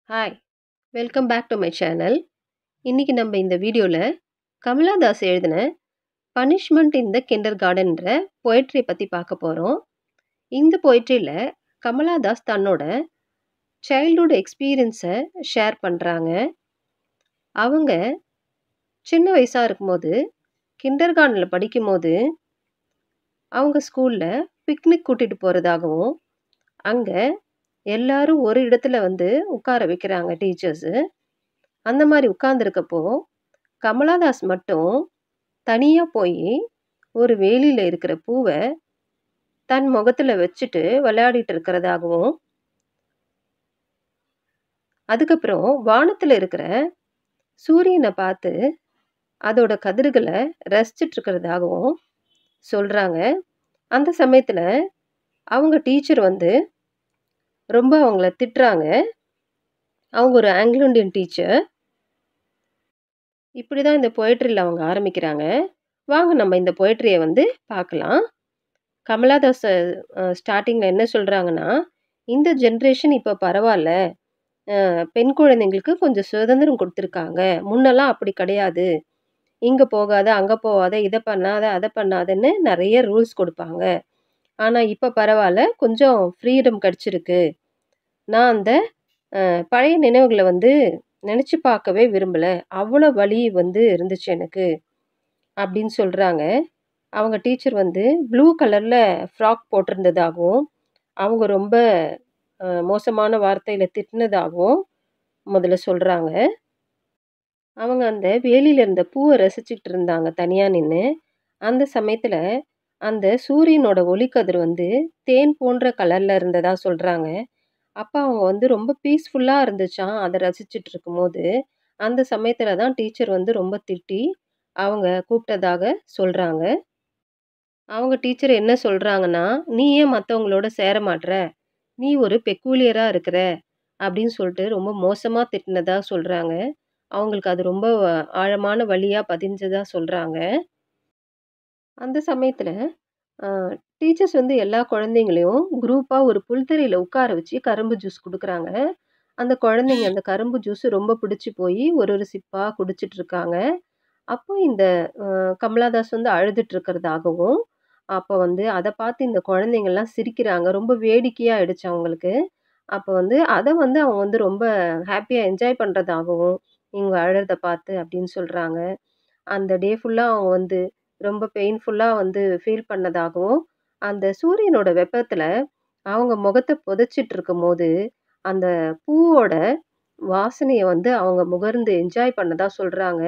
Hi! Welcome back to my channel. இன்னைக்கு நம்ம இந்த வீடியோல கமலாதாஸ் எழுதின பனிஷ்மெண்ட் இன் த கிண்டர்கார்டன்ற பொயட்ரி பத்தி பார்க்க போறோம். இந்த பொயட்ரியில கமலாதாஸ் தன்னோட சைல்ட்ஹுட் எக்ஸ்பீரியன்ஸை ஷேர் பண்றாங்க. அவங்க சின்ன வயசா இருக்கும்போது கிண்டர்கார்டன்ல படிக்கும்போது அவங்க ஸ்கூல்ல பிக்னிக் கூட்டிட்டு போறதாகவும், அங்க எல்லாரும் ஒரு இடத்துல உட்கார வைக்கிறாங்க டீச்சர்ஸு. அந்த மாரி உட்கார்ந்திருக்கப்போ, கமலாதாஸ் மட்டும் தனியா போயி, ஒரு வேலியில இருக்கிற பூவ தன் முகத்துல வச்சுட்டு விளையாடிட்டு இருக்கிறதாகவும், அதுக்கப்புறம் வானத்துல இருக்கிற சூரியன பார்த்து, அதோட கதிர்கள ரசிச்சுட்டு இருக்கிறதாகவும் சொல்றாங்க. அந்த சமயத்துல அவங்க டீச்சர் ரொம்ப அவங்கள திட்டுறாங்க. அவங்க ஒரு ஆங்கிலோ இண்டியன் டீச்சர். இப்படிதான் இந்த பொயட்ரில அவங்க ஆரம்பிக்கிறாங்க. வாங்க நம்ம இந்த பொயட்ரிய பார்க்கலாம். கமலாதாஸ் ஸ்டார்ட்டிங்ல என்ன சொல்றாங்கன்னா, இந்த ஜெனரேஷன் இப்ப பரவால்ல. பெண் குழந்தைங்களுக்கு கொஞ்சம் சுதந்திரம் குடுத்துருக்காங்க. முன்னலாம் அப்படி கிடையாது. இங்க போகாத, அங்க போகாத, இத பண்ணாத, அத பண்ணாதன்னு நெறைய ரூல்ஸ் குடுப்பாங்க. ஆனா இப்ப பரவால்ல. கொஞ்சம் ஃப்ரீடம் கிடைச்சிருக்கு. நான் அந்த பழைய நினைவுகள நெனச்சு பார்க்கவே விரும்பல. அவ்வளோ வலி இருந்துச்சு எனக்கு. அப்படின்னு சொல்றாங்க. அவங்க டீச்சர் ப்ளூ கலர்ல ஃப்ராக் போட்டிருந்ததாகவும், அவங்க ரொம்ப மோசமான வார்த்தையில திட்டினதாகவும் முதல்ல சொல்றாங்க. அவங்க அந்த வேலியில இருந்த பூவ ரசிச்சுக்கிட்டு இருந்தாங்க தனியா நின்னு. அந்த சமயத்துல அந்த சூரியனோட ஒளிக்கதிர் தேன் போன்ற கலர்ல இருந்ததா சொல்றாங்க. அப்ப அவங்க ரொம்ப பீஸ்ஃபுல்லா இருந்துச்சாம் அத ரசிச்சுட்டு இருக்கும்போது. அந்த சமயத்துல தான் டீச்சர் ரொம்ப திட்டி, அவங்க கூப்பிட்டதாக சொல்றாங்க. அவங்க டீச்சர் என்ன சொல்றாங்கன்னா, "நீ ஏன் மத்தவங்களோட சேர மாட்ற? நீ ஒரு பெக்கூலியரா இருக்கிற." அப்படின்னு சொல்லிட்டு ரொம்ப மோசமா திட்டினதா சொல்றாங்க. அவங்களுக்கு அது ரொம்ப ஆழமான வலியா பதிஞ்சதா சொல்றாங்க. அந்த சமயத்துல அ டீச்சர்ஸ் எல்லா குழந்தைங்களையும் குரூப்பா ஒரு புல்தரையில உட்கார வச்சு கரும்பு ஜூஸ் குடுக்குறாங்க. அந்த குழந்தைங்க அந்த கரும்பு ஜூஸ் ரொம்ப பிடிச்சு போயி ஒரு ஒரு சிப்பா குடிச்சிட்டு இருக்காங்க. அப்போ இந்த கமலாதாஸ் அழுதுட்டு இருக்கிறதாகவும், அப்ப அத பார்த்து இந்த குழந்தைங்கலாம் சிரிக்கிறாங்க. ரொம்ப வேடிக்கையா ஆயிடுச்சு அவங்களுக்கு. அப்ப அத அவங்க ரொம்ப ஹேப்பியா என்ஜாய் பண்றதாகவும், இவங்க அழறத பார்த்து அப்படின்னு சொல்றாங்க. அந்த டே ஃபுல்லா அவங்க ரொம்ப பெயின்ஃபுல்லா ஃபீல் பண்ணதாகவும், அந்த சூரியனோட வெப்பத்துல அவங்க முகத்த புதைச்சிட்டு இருக்கும்போது, அந்த பூவோட வாசனைய அவங்க முகர்ந்து என்ஜாய் பண்ணதா சொல்றாங்க.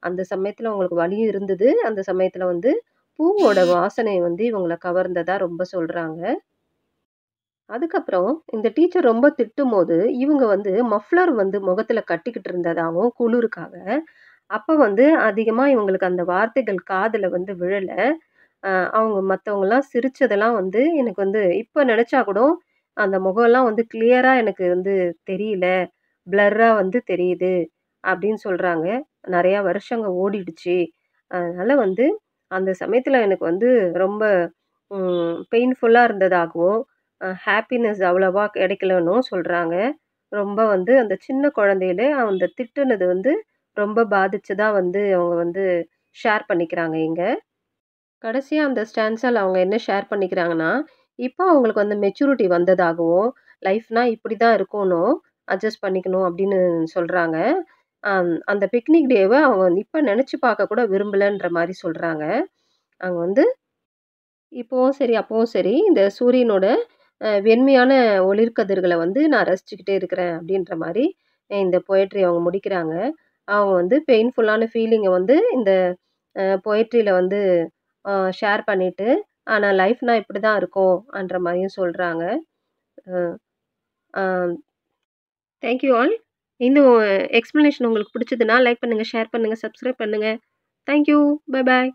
அந்த சமயத்துல அவங்களுக்கு வலியும் இருந்தது. அந்த சமயத்துல பூவோட வாசனை இவங்கள கவர்ந்ததா ரொம்ப சொல்றாங்க. அதுக்கப்புறம் இந்த டீச்சர் ரொம்ப திட்டும்போது, இவங்க மஃப்ளர் முகத்துல கட்டிக்கிட்டு இருந்ததாவும் குளுருக்காக. அப்ப அதிகமா இவங்களுக்கு அந்த வார்த்தைகள் காதுல விழல. அ அவங்க மத்தவங்கலாம் சிரிச்சதெல்லாம் எனக்கு இப்ப நெனச்சா கூட, அந்த முகம்லாம் கிளியரா எனக்கு தெரியல. பிளர்ரா தெரியுது அப்படின்னு சொல்றாங்க. நெறையா வருஷங்க ஓடிடுச்சு. அதனால அந்த சமயத்துல எனக்கு ரொம்ப பெயின்ஃபுல்லா இருந்ததாகவும், ஹேப்பினஸ் அவ்வளவா கிடைக்கலன்னும் சொல்றாங்க. ரொம்ப அந்த சின்ன குழந்தையில அந்த திட்டுனது ரொம்ப பாதிச்சதா அவங்க ஷேர் பண்ணிக்கிறாங்க இங்க. கடைசியா அந்த ஸ்டான்ஸால அவங்க என்ன ஷேர் பண்ணிக்கிறாங்கன்னா, இப்போ அவங்களுக்கு மெச்சூரிட்டி வந்ததாகவும், லைஃப்னா இப்படிதான் இருக்கணும், அட்ஜஸ்ட் பண்ணிக்கணும் அப்படின்னு சொல்றாங்க. அந்த பிக்னிக் டேவ அவங்க இப்ப நெனச்சு பார்க்க கூட விரும்பலன்ற மாரி சொல்றாங்க. அவங்க இப்பவும் சரி, அப்பவும் சரி, இந்த சூரியனோட வெண்மையான ஒளிர்கதிர்கள நான் ரசிச்சுக்கிட்டே இருக்கிறேன் அப்படின்ற மாரி இந்த பொயட்ரி அவங்க முடிக்கிறாங்க. அவங்க பெயின்ஃபுல்லான ஃபீலிங்க இந்த பொயட்ரில ஷேர் பண்ணிட்டு, ஆனா லைஃப்னா இப்படிதான் இருக்கும்ன்ற மாரியும் சொல்றாங்க. அ ஆ தேங்க் யூ ஆல். இன்னும் எக்ஸ்ப்ளனேஷன் உங்களுக்கு பிடிச்சதுன்னா லைக் பண்ணுங்க, ஷேர் பண்ணுங்க, சப்ஸ்கிரைப் பண்ணுங்க. Thank you. Bye bye.